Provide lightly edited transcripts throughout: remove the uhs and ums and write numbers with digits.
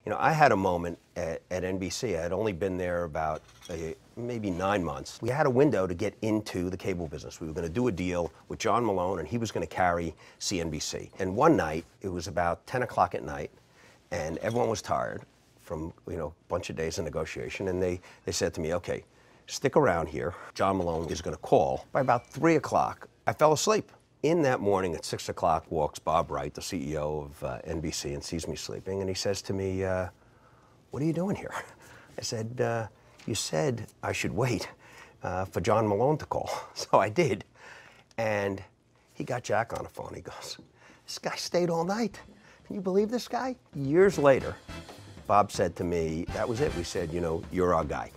You know, I had a moment at NBC. I had only been there about maybe 9 months. We had a window to get into the cable business. We were going to do a deal with John Malone, and he was going to carry CNBC. And one night, it was about 10 o'clock at night, and everyone was tired from, a bunch of days of negotiation, and they said to me, okay, stick around here. John Malone is going to call. By about 3 o'clock, I fell asleep. In that morning at 6 o'clock walks Bob Wright, the CEO of NBC, and sees me sleeping, and he says to me, what are you doing here? I said, you said I should wait for John Malone to call. So I did. And he got Jack on the phone. He goes, this guy stayed all night. Can you believe this guy? Years later, Bob said to me, that was it. We said, you're our guy.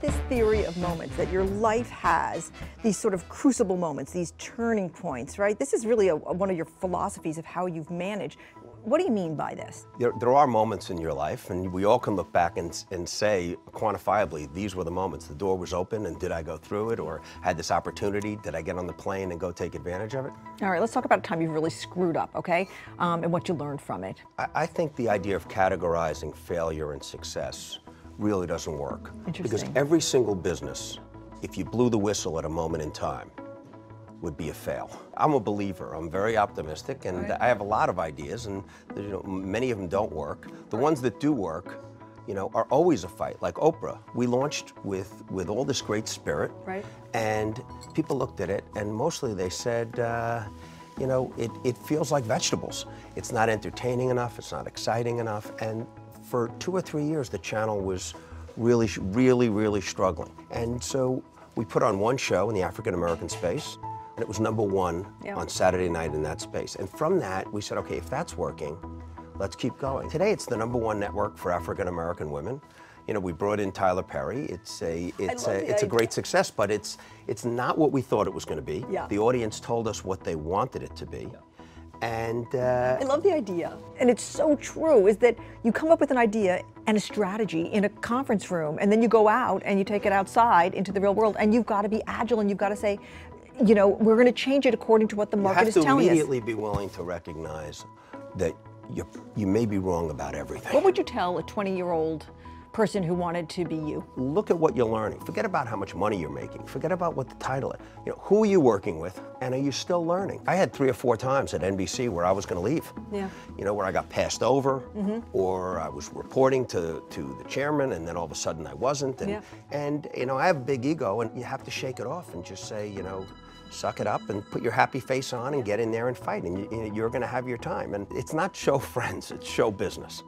This theory of moments, that your life has these sort of crucible moments, these turning points, right? This is really one of your philosophies of how you've managed. What do you mean by this? There are moments in your life, and we all can look back and say quantifiably, these were the moments. The door was open, and did I go through it, or had this opportunity? Did I get on the plane and go take advantage of it? All right, let's talk about a time you've really screwed up, okay? And what you learned from it. I think the idea of categorizing failure and success really doesn't work. Because every single business, if you blew the whistle at a moment in time, would be a fail. I'm a believer. I'm very optimistic, and I have a lot of ideas, and many of them don't work. The ones that do work, are always a fight. Like Oprah, we launched with all this great spirit, and people looked at it, and mostly they said, it feels like vegetables. It's not entertaining enough. It's not exciting enough, and for 2 or 3 years, the channel was really struggling. And so we put on one show in the African American space, and it was #1 on Saturday night in that space. And from that, we said, okay, if that's working, let's keep going. Today, it's the #1 network for African American women. We brought in Tyler Perry. It's a great success, but it's not what we thought it was going to be. The audience told us what they wanted it to be. And I love the idea, and it's so true, is that you come up with an idea and a strategy in a conference room, and then you go out and you take it outside into the real world, and you've got to be agile, and you've got to say, we're going to change it according to what the market is telling us. You have to immediately be willing to recognize that you may be wrong about everything. What would you tell a 20-year-old person who wanted to be you? Look at what you're learning. Forget about how much money you're making. Forget about what the title is. Who are you working with, and are you still learning? I had 3 or 4 times at NBC where I was going to leave. Where I got passed over, or I was reporting to the chairman, and then all of a sudden I wasn't. And I have a big ego, and you have to shake it off and just say, suck it up and put your happy face on and get in there and fight, and you're going to have your time. And it's not show friends, it's show business.